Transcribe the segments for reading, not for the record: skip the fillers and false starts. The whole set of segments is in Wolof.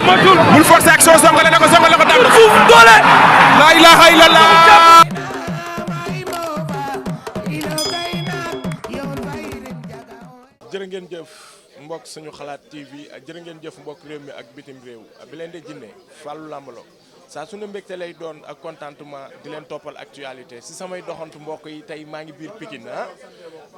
matul bul forcer action songale na ko daan na suuf doole. la ilaha illallah. jërë ngeen jëf mbokk suñu xalaat TV ak jërë ngeen jëf mbokk réew mi ak bitim réew bi leen de jinne Fallou Lambaloo saa su ne mbégte lay doon ak contentement di leen toppal actualité si samay doxantu mbokk yi tey maa ngi biir Pikine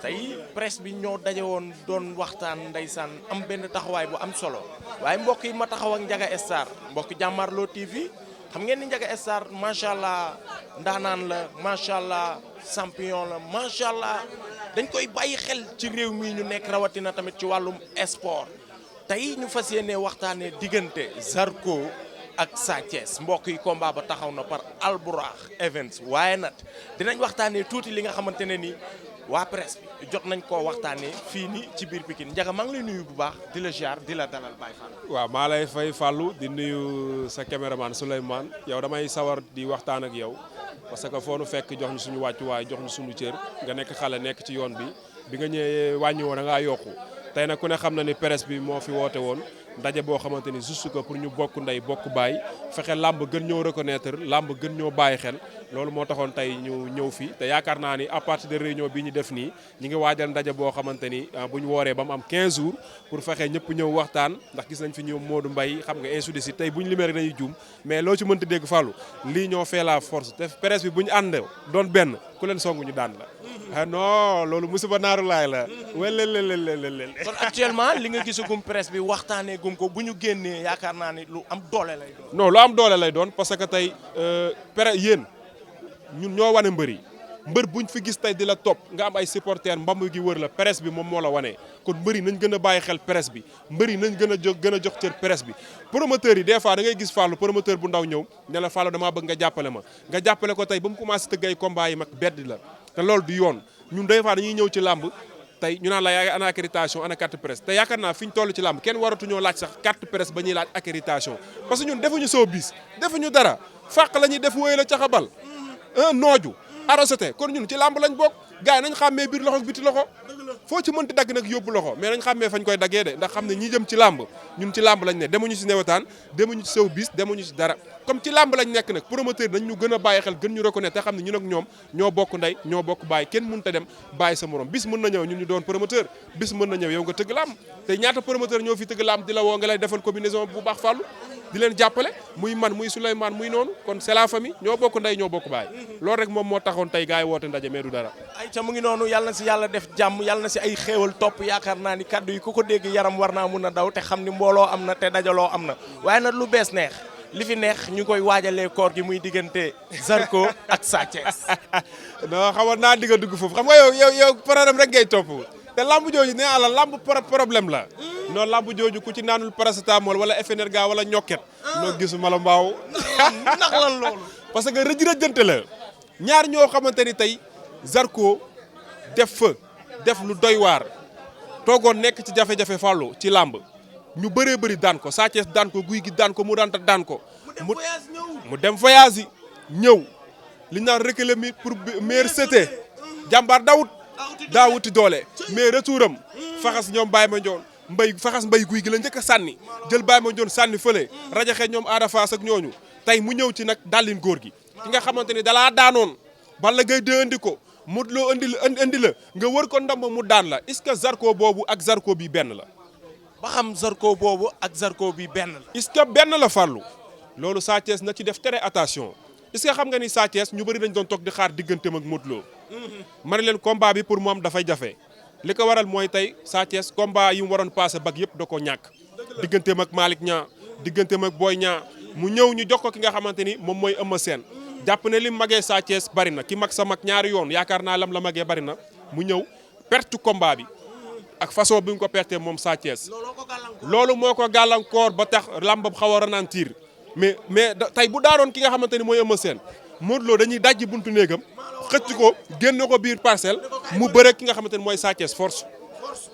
tey presse bi ñoo daje woon doon waxtaan ndeysaan am benn taxawaay bu am solo waaye mbokk yi ma taxaw ak Ndiaga Star mbokk Jàmmaarloo TV xam ngeen ni Ndiaga Star macha allah ndaanaan la macha allah champion la macha allah dañ koy bàyyi xel ci réew mi ñu nekk rawatina tamit ci wàllum sport tey ñu fas yéene waxtaanee diggante Zarko ak Sa Thiès mbokk yi combat ba taxaw na par Albourakh Events waaye nag dinañ waxtaanee tuuti li nga xamante ne ni waa presse bi jot nañ koo waxtaanee fii nii ci biir Pikine Ndiaga maa ngi lay nuyu bu baax di la ziar di la dalal Baye Fall. waaw maa lay fay Fallou di nuyu sa caméraman Souleymane yow damay sawar di waxtaan ak yow parce que foo nu fekk jox ñu suñu wàccuwaay jox ñu suñu cër nga nekk xale nekk ci yoon bi nga ñëwee wàññi woon da ngaa yokku tey nag ku ne xam na ni presse bi moo fi woote woon ndaje boo xamante ni juste que pour ñu bokk ndey bokk baay fexe làmb gën ñoo reconnaître làmb gën ñoo bàyyi xel loolu moo taxoon tey ñu ñëw fii te yaakaar naa ni à partir de réunion bi ñu def nii ñi ngi waajal ndaje boo xamante ni bu ñu wooree ba mu am 15 jours pour fexe ñëpp ñëw waxtaan ndax gis nañ fi ñëw Modou Mbaye xam nga ainsi de suite tey bu ñu limee rek dañuy juum mais loo ci mënta dégg Fallou lii ñoo fait la force te presse bi bu ñu ànd doon benn ku leen songu ñu daan la ah non loolu musiba naaru laay la welelelelelel kon actuellement li nga gisagum presse bi waxtaanee gum ko bu ñu génnee yaakaar naa ni lu am doole lay doon. non lu am doole lay doon parce que tey yéen ñun ñoo wane mbër yi mbër buñ fi gis tey di la topp nga am ay supporters mbamb gi wër la presse bi moom moo la wane kon mbër yi nañ gën a bàyyi xel presse bi mbër yi nañ gën a jox cër presse bi promoteurs yi des fois da ngay gis Fallou promoteur bu ndaw ñëw ne la Fallou damaa bëgg nga jàppale ma nga jàppale ko tey ba mu commencé tëgg ay combat yi mag bedd la te loolu du yoon ñun des fois dañuy ñëw ci làmb tey ñu naan la yaa ana accréditation ana carte presse te yaakaar naa fi ñu toll ci làmb kenn waratuñoo laaj sax carte presse ba ñuy laaj accréditation parce que ñun defuñu soo bis defuñu dara fàq la ñuy def wóoy la caxabal nooju arosete kon ñun ci làmb lañ bokk gars yi nañ xàmmee biir loxo biti loxo foo ci mënti dagg nag yóbbu loxo mais nañ xàmmee fañ koy daggee de ndax xam ne ñi jëm ci làmb ñun ci làmb lañ ne demuñu ci newetaan demuñu ci sew bis demuñu ci dara comme ci làmb lañ nekk nag promoteur dañ ñu gën a bàyyi xel gën ñu reconnaître te xam ne ñun ak ñoom ñoo bokk ndey ñoo bokk bàyyi kenn mënut a dem bàyyi sa morom bis mën na ñëw ñun ñu doon promoteur bis mën na ñëw yow nga tëgg làmb te ñaata promoteur ñoo fi tëgg làmb di la woo nga lay defal combinaison bu baax Fallou di leen jàppale muy man muy Souleymane muy noonu kon c'est la famille ñoo bokk ndey ñoo bokk baay loolu rek moom moo taxoon tey gars yi woote ndaje mais du dara ay ca mu ngi noonu yàlla na si yàlla def jàmm yàlla na si ay xéewal topp yaakaar naa ni kaddu yi ku ko dégg yaram war naa mun a daw te xam ni mbooloo am na te dajaloo am na waaye nag lu bees neex li fi neex ñu koy waajalee koor gi muy diggante Zarko ak Sa Thiès non xamoon naa digga dugg foofu xam nga yow problème rek ngay topp te lamb jooju nee ala lamb problème la non lamb jooju ku ci naanul paracétamol wala FNRGA wala ñokket noo gisuma la mbaaw ndax lan loolu parce que rëjërëjante la ñaar ñoo xamante ni tey Zarko def lu doy waar toogoon nekk ci jafe-jafe Fallou ci lamb ñu bëree bëri daan ko Sa Thiès daan ko guy gi daan ko mu daan ko mu dem voyage yi ñëw li ñu naan reculer mi pour meilleur sauter jàmbaar daa wuti doole mais retouram faxas ñoom Baye Mandione faxas mbay guy gi la njëkk a sànni jël Baye Mandione sànni fële rajaxe ñoom Ada Fass ak ñooñu tey mu ñëw ci nag dallin góor gi ki nga xamante ni dalaa daanoon Balla Gaye 2 andi ko Modou Lo andi la nga wër ko ndamba mu daan la est-ce que Zarko boobu ak Zarko bi benn la ba xam Zarko boobu ak Zarko bi benn la est-ce que benn la Fallou loolu Sa Thiès na ci def très attention est-ce que xam nga ni Sa Thiès ñu bëri dañ doon toog di xaar digganteem ak Modou Lo ma ne leen combat bi pour moom dafay jafe li ko waral mooy tey Sa Thiès combat yi mu waroon passé bag yëpp da koo ñàkk digganteem ak Malick Niang digganteem ak Boy Niang mu ñëw ñu jox ko ki nga xamante ni moom mooy Eumeu Sène jàpp ne li magee Sa Thiès bari na ki mag sa mag ñaari yoon yaakaar naa lam la magee bari na mu ñëw perte combat bi ak façon bi mu ko pertee moom Sa Thiès loolu moo ko gàllankoor ba tax lambam xaw a ralentir mais tey bu daanoon ki nga xamante ni mooy Eumeu Sène Modou Lo dañuy dajji buntu néegam xëcc ko génn ko biir parcelle mu bëre ki nga xamante ni mooy Sa Thiès force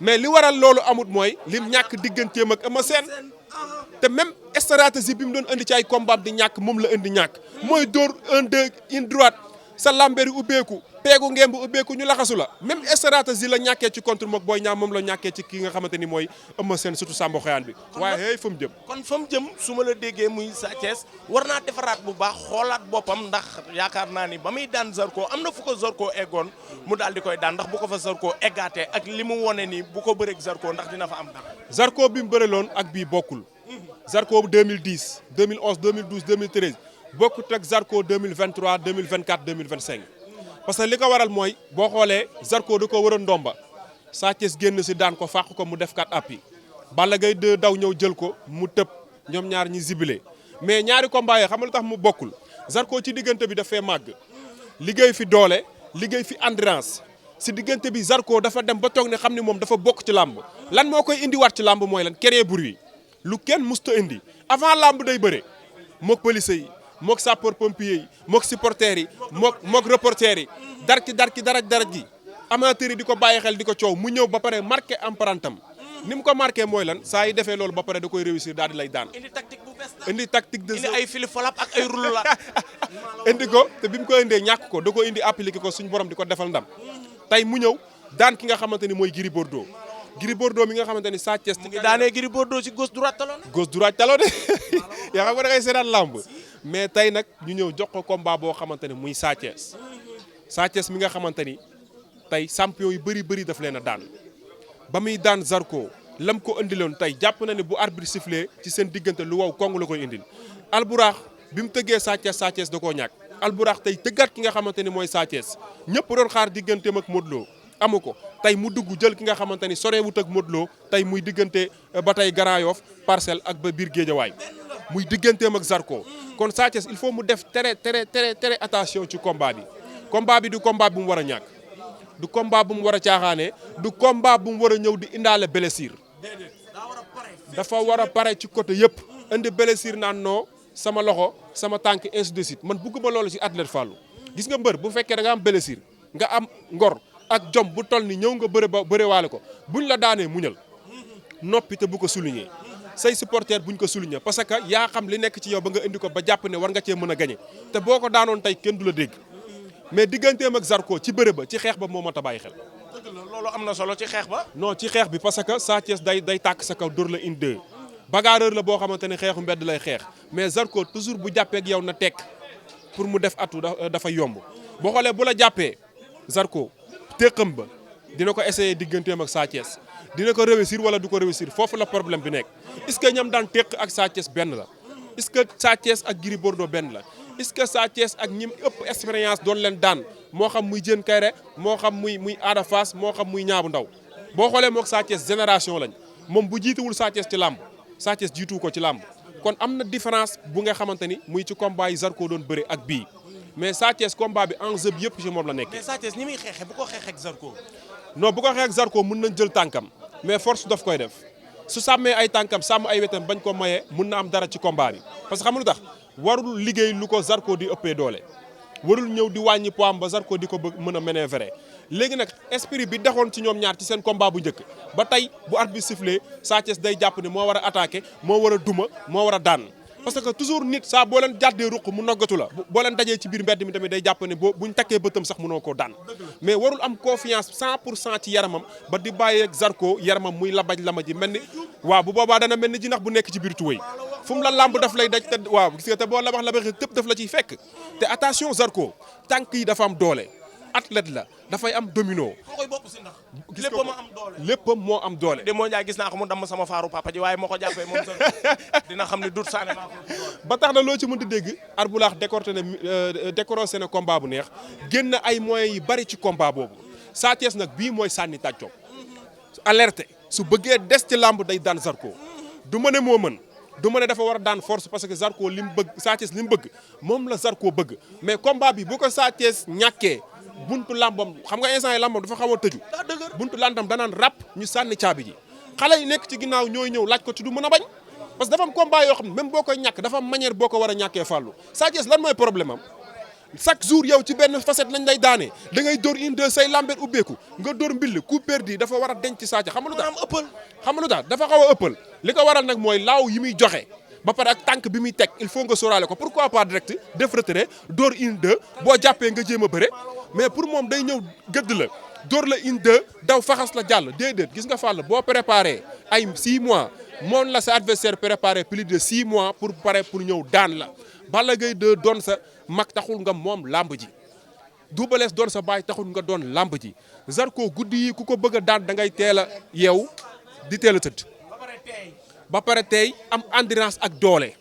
mais li waral loolu amut mooy lim ñàkk digganteem ak Eumeu Sène te même stratégie bi mu doon indi ci ay combat di ñàkk moom la indi ñàkk mooy dóor 1-2 une droite sa lambeer yi ubbeeku peegu ngemb ubbeeku ñu laxasu la même stratégie la ñàkkee ci contre mook Boy Niang moom la ñàkkee ci ki nga xamante ni mooy Eumeu Sène surtout Samba Xoyaan bi waaye hey fa mu jëm kon fa mu jëm su ma la déggee muy Sa Thiès war naa defaraat bu baax xoolaat boppam ndax yaakaar naa ni ba muy daan Zarko am na fu ko Zarko eggoon mu daal di koy daan ndax bu ko fa Zarko eggaatee ak li mu wone ni bu ko bëreeg Zarko ndax dina fa am dara. Zarko bi mu bëreeloon ak bii bokkul Zarko bu 2010 2011 2012 2013 bokkut ak Zarko 2023 2024 2025 parce que li ko waral mooy boo xoolee Zarko da ko war a ndomba Sa Thiès génn si daan ko fàq ko mu def 4 appuis Balla Gaye 2 daw ñëw jël ko mu tëb ñoom ñaar ñi zibilé mais ñaari combat yi xam nga lu tax mu bokkul Zarko ci diggante bi dafay màgg liggéey fi doole liggéey fi endurance si diggante bi Zarko dafa dem ba toog ne xam ni moom dafa bokk ci làmb lan moo koy indiwaat ci làmb mooy lan créer bruit lu kenn musta indi avant làmb day bëre mook police yi mook sapeur pompier yi mook supporters yi mook reporters yi daraj gi amateurs yi di ko bàyyi xel di ko coow mu ñëw ba pare marqué empreinte am ni mu ko marqué mooy lan saa yi defee loolu ba pare da koy réussir daal di lay daan. indi tactique bu bees la indi tactique de indi ay fili folap ak ay roulade. indi ko te bi mu ko indee ñàkk ko da ko indi appliqué ko suñu borom di ko defal ndam tey mu ñëw daan ki nga xamante ni mooy Gris Bordeaux mi nga xamante ni Sa Thiès. mu ngi daanee Gris Bordeaux ci gauche droite talon. gauche droite talon de yaa xam nga da ngay seetaan làmb mais tey nag ñu ñëw jox ko combat boo xamante ni muy Sa Thiès Sa Thiès mi nga xamante ni tey champion yu bëri daf leen a daan ba muy daan Zarko lam ko indiloon tey jàpp na ne bu arbitre sifflé ci seen diggante lu wow kong la koy indil Alburax bi mu tëggee Sa Thiès da koo ñàkk Alburax tey tëggaat ki nga xamante ni mooy Sa Thiès ñëpp doon xaar digganteem ak Modou Lo amu ko tey mu dugg jël ki nga xamante ni soreewut ak Modou Lo tey muy diggante ba tey Grand Yoff Parcelles ak ba biir Géejawaay muy digganteem ak Zarko kon Sa Thiès il faut mu def très attention ci combat bi du combat bi mu war a ñàkk du combat bu mu war a caaxaanee du combat bu mu war a ñëw di indaale blessure dafa war a pare ci côté yëpp indi blessure naan non sama loxo sama tànk ainsi de suite man bugguma loolu ci athlète Fallou gis nga mbër bu fekkee da nga am blessure nga am ngor ak jom bu toll ni ñëw nga bërewaale ko buñ la daanee muñal noppi te bu ko souligner say supporters buñ ko souligner parce que yaa xam li nekk ci yow ba nga indi ko ba jàpp ne war nga cee mën a gagné te boo ko daanoon tey kenn du la dégg mais digganteem ak Zarko ci bëre ba ci xeex ba moo mat a bàyyi xel. loolu am na solo ci xeex ba. non ci xeex bi parce que Sa Thiès day tàkk sa kaw dóor la une deux bagarreur la boo xamante ne xeexu mbedd lay xeex mais Zarko toujours bu jàppee ak yow na tekk pour mu def atu dafa yomb boo xoolee bu la jàppee Zarko téqam ba dina ko essayer digganteem ak Sa Thiès dina ko réussir wala du ko réussir foofu la problème bi nekk est-ce que ñam daan téq ak Sa Thiès benn la est-ce que Sa Thiès ak Gris Bordeaux benn la est-ce que Sa Thiès ak ñim ëpp expérience doon leen daan moo xam muy Diène Kaïré moo xam muy Ada Fass moo xam muy Ñaabu Ndaw boo xoolee mook Sa Thiès génération lañ moom bu jiituwul Sa Thiès ci làmb Sa Thiès jiituwu ko ci làmb kon am na différence bu nga xamante ni muy ci combat yi Zarko doon bëre ak bii mais Sa Thiès combat bi enjeu bi yëpp ci moom la nekk. mais Sa Thiès ni muy xeexee bu ko xeexee ak Zarko. non bu ko xeexee ak Zarko mën nañ jël tànkam mais force daf koy def su sàmmee ay tànkam sàmm ay wetam bañ ko mayee mën na am dara ci combat bi parce que xam nga lu tax warul liggéey lu ko Zarko di ëppee doole warul ñëw di wàññi poids ba Zarko di ko bëgg mën a manœuvrer léegi nag esprit bi dexoon ci ñoom ñaar ci seen combat bu njëkk ba tey bu arbitre bi sifflé Sa Thiès day jàpp ne moo war a attaquer moo war a duma moo war a daan parce que toujours nit saa boo leen jàddee ruq mu noggatu la boo leen dajee ci biir mbedd mi tamit day jàpp ne buñ takkee bëtam sax mënoo koo daan mais warul am confiance 100% ci yaramam ba di bàyyeeg Zarko yaramam muy labaj lama ji mel ni waaw bu boobaa dana mel ni ji ndax bu nekk ci biir tuwéy fu mu la lamb daf lay daj te waaw gis nga te boo labax tëpp daf la ciy fekk te attention Zarko tànk yi dafa am doole athlète la dafay am domino. koy bopp si ndax. léppam am doole léppam moo am doole. de moo Ndiaye gis naa ko mu damm sama faaru papa ji waaye moo ko jàppee moom sax dina xam ne dut saane maa ko ba tax na loo ci mën di dégg Alburax décorosé na combat bu neex génn ay moyens yi bari ci combat boobu Sa Thiès nag bii mooy sànni tàccoom alerté su bëggee des ci làmb day daan Zarko du ma ne moo mën du ma ne dafa war a daan force parce que Zarko li mu bëgg Sa Thiès li mu bëgg moom la Zarko bëgg mais combat bi bu ko Sa Thiès ñàkkee buntu làmbam xam nga instant yi làmbam dafa xaw a tëju buntu làmbam danaan ràpp ñu sànni caabi ji xale yi nekk ci ginnaaw ñooy ñëw laaj ko ci du mën a bañ parce que dafa am combat yoo xam ne même boo koy ñàkk dafa am manière boo ko war a ñàkkee fàllu Sa Thiès lan mooy problème am chaque jour yow ci benn facette lañ lay daanee da ngay dóor une deux say lambeer ubbeeku nga dóor mbill coup perdu dafa war a denc Sa Thiès xam nga lu tax dafa xaw a ëppal li ko waral nag mooy laaw yi muy joxe ba pare ak tànk bi muy teg il faut nga sóoraale ko pourquoi pas direct def retrait door une deux boo jàppee nga jéem a bëre mais pour moom day ñëw gëdd la door la une deux daw faxas la jàll déedéet gis nga Fall boo préparé ay 6 mois moom la sa adversaire préparé plus de 6 mois pour pare pour ñëw daan la Balla Gaye 2 doon sa mag taxul nga moom làmb ji Double Less doon sa baay taxul nga doon làmb ji Zarko guddi yi ku ko bëgg a daan da ngay teel a yeew di teel a tëdd ba pare tey am endurance ak doole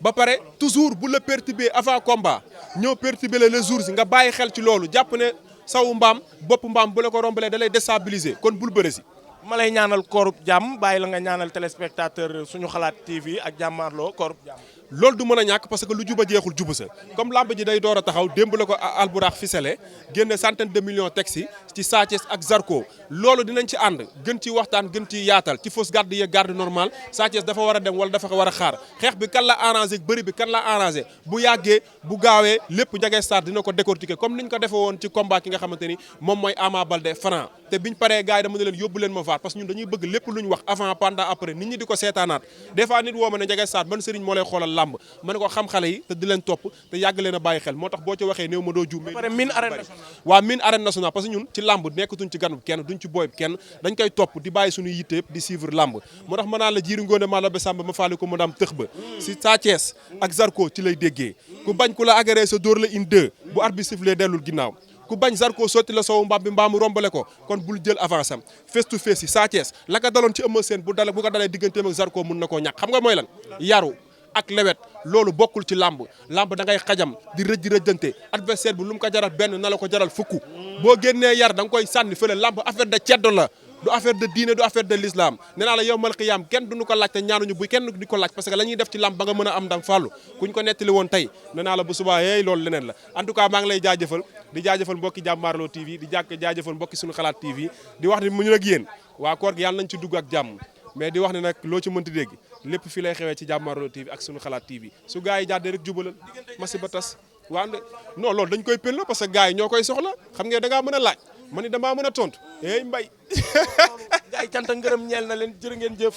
ba pare toujours bu la perturber avant combat ñëw perturber la les jours yi nga bàyyi xel ci loolu jàpp ne sawu mbaam bopp mbaam bu la ko rombalee da lay déstabiliser kon bul bëre si. ma lay ñaanal koorub jàmm bàyyi la nga ñaanal téléspectateur suñu xalaat TV ak jàmmaarloo koorub jàmm. loolu du mën a ñàkk parce que lu juba jeexul jubu sa comme lamb ji day door a taxaw démb la ko alburax fisele génne centaine de millions teg si ci Sa Thiès ak Zarko loolu dinañ ci ànd gën ci waxtaan gën ci yaatal ci fausse garde yeeg garde normal Sa Thiès dafa war a dem wala dafa war a xaar xeex bi kan la arrangé bëri bi kan la arrangé bu yàggee bu gaawee lépp Ndiaga Sarr dina ko décortiquer comme niñ ko defee woon ci combat ki nga xamante ni moom mooy Ama Baldé Franc te biñ paree gars yi dama ne leen yóbbu leen ma vaar parce que ñun dañuy bëgg lépp lu ñu wax avant pendant après nit ñi di ko seetaanaat des fois nit woo ma ne Ndiaga Sarr ban sëriñ moo lay xoolal làmb ma ne ko xam xale yi te di leen topp te yàgg leen a bàyyi xel moo tax boo ci waxee néew ma doo juum waaw min arène nationale parce que ñun ci làmb nekkatuñ ci ganub kenn duñ ci booyb kenn dañ koy topp di bàyyi suñuy yitte yëpp di suivre làmb moo tax mën naa la jiiri ngoone maa la ba sàmba ma faali ko mu daam tëx ba si Sa Thiès ak Zarko ci lay déggee ku bañ ku la agressé sa dóor la une deux bu arbitre sifflé dellul ginnaaw ku bañ Zarko sotti la sowu mbaam bi mbaamu rombale ko kon bul jël avance am face to face yi Sa Thiès la ko daloon ci Eumeu Sène bu ko dalee digganteem ak Zarko mun na koo ñàkk xam nga mooy lan yaru ak lewet loolu bokkul ci làmb da ngay xajam di rëjjante adversaire bi lu mu ko jaral benn na la ko jaral fukk boo génnee yar da nga koy sànni fële làmb affaire de ceddo la du affaire de diine du affaire de l'islam nee naa la yowmal qiyaam kenn duñu ko laaj te ñaanuñu bu kenn di ko laaj parce que la ñuy def ci làmb ba nga mën a am ndam fàllu kuñ ko nettali woon tey nee naa la bu subaa yeey loolu leneen la en tout cas maa ngi lay jaajëfal di jaajëfal mbokki Jàmmaarloo TV di jaajëfal mbokki suñu xalaat TV di wax ni mu ñu nag yéen waa koor gi yàlla nañ ci dugg ak jàmm mais di wax ne nag loo ci mënti dégg lépp fii lay xewee ci Jàmmaarloo TV ak suñu xalaat TV su gars yi jàddee rek jubalal masi ba tas waa non loolu dañ koy pello parce que gars yi ñoo koy soxla xam nga da ngaa mën a laaj ma ni damaa mën a tontu mbay gars yi cant ngërëm ñeel na leen jërë ngeen jëf